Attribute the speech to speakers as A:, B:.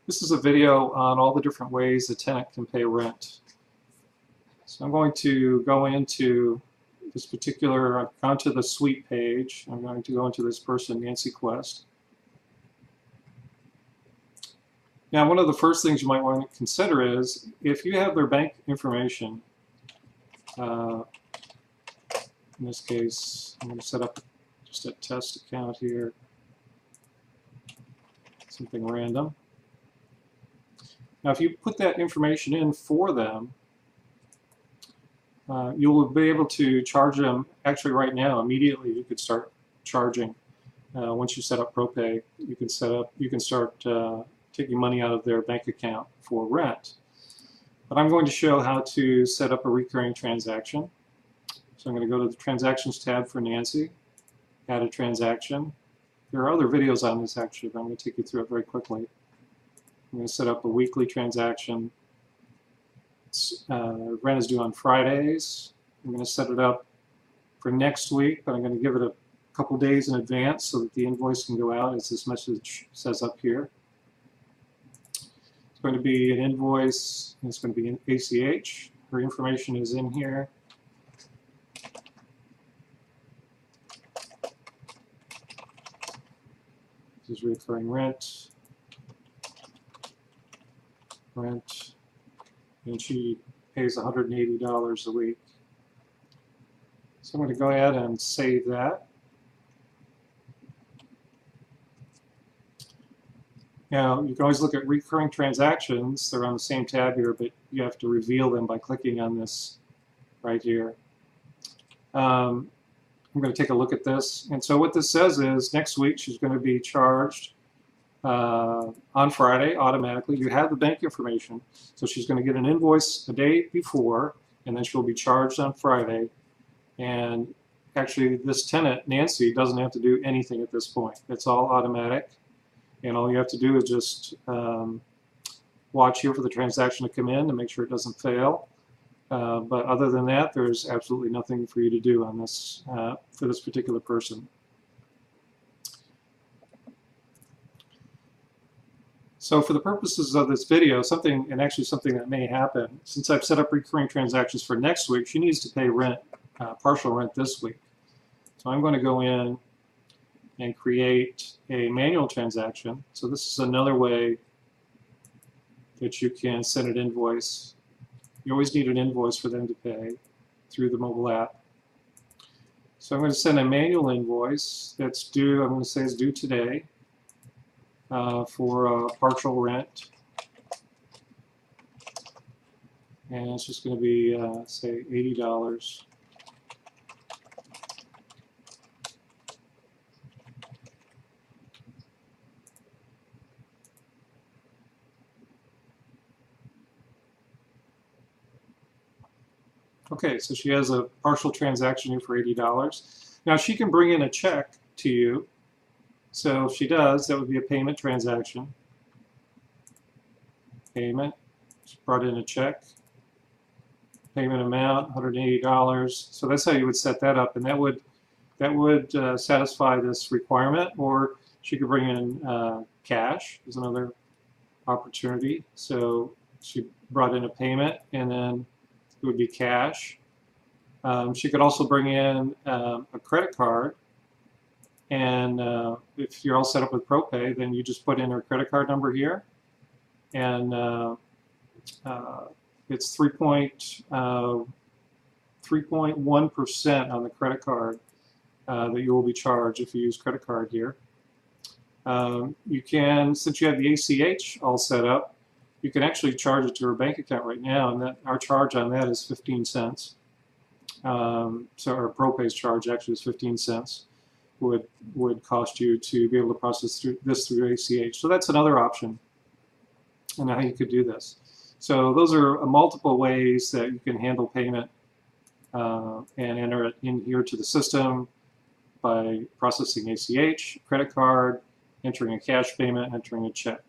A: This is a video on all the different ways a tenant can pay rent. So I'm going to go into this particular, I've gone to the suite page. I'm going to go into this person, Nancy Quest. Now, one of the first things you might want to consider is if you have their bank information, in this case, I'm going to set up just a test account here, something random. Now, if you put that information in for them, you will be able to charge them. Actually, right now, immediately, you could start charging. Once you set up ProPay, you can start taking money out of their bank account for rent. But I'm going to show how to set up a recurring transaction. So I'm going to go to the Transactions tab for Nancy, add a transaction. There are other videos on this actually, but I'm going to take you through it very quickly. I'm going to set up a weekly transaction. Rent is due on Fridays. I'm going to set it up for next week, but I'm going to give it a couple days in advance so that the invoice can go out, as this message says up here. It's going to be an invoice, and it's going to be an ACH. Her information is in here. This is recurring rent. And she pays $180 a week. So I'm going to go ahead and save that. Now, you can always look at recurring transactions. They're on the same tab here, but you have to reveal them by clicking on this right here. I'm going to take a look at this. And so what this says is next week she's going to be charged on Friday automatically. You have the bank information, so she's going to get an invoice a day before, and then she'll be charged on Friday. And actually, this tenant, Nancy, doesn't have to do anything at this point. It's all automatic, and all you have to do is just watch here for the transaction to come in to make sure it doesn't fail. But other than that, there's absolutely nothing for you to do on this for this particular person. So for the purposes of this video, something that may happen, since I've set up recurring transactions for next week, she needs to pay rent, partial rent this week. So I'm going to go in and create a manual transaction. So this is another way that you can send an invoice. You always need an invoice for them to pay through the mobile app. So I'm going to send a manual invoice that's due, I'm going to say it's due today. For partial rent, and it's just going to be say $80. Okay, so she has a partial transaction here for $80. Now she can bring in a check to you. So if she does, that would be a payment transaction. Payment, she brought in a check. Payment amount, $180. So that's how you would set that up, and that would satisfy this requirement. Or she could bring in cash is another opportunity. So she brought in a payment, and then it would be cash. She could also bring in a credit card. And if you're all set up with ProPay, then you just put in her credit card number here, and it's 3.1% on the credit card that you will be charged if you use credit card here. You can, since you have the ACH all set up, you can actually charge it to her bank account right now, and our charge on that is 15 cents. So our ProPay's charge actually is 15 cents. Would cost you to be able to process this through ACH. So that's another option and how you could do this. So those are multiple ways that you can handle payment and enter it in here to the system by processing ACH, credit card, entering a cash payment, entering a check.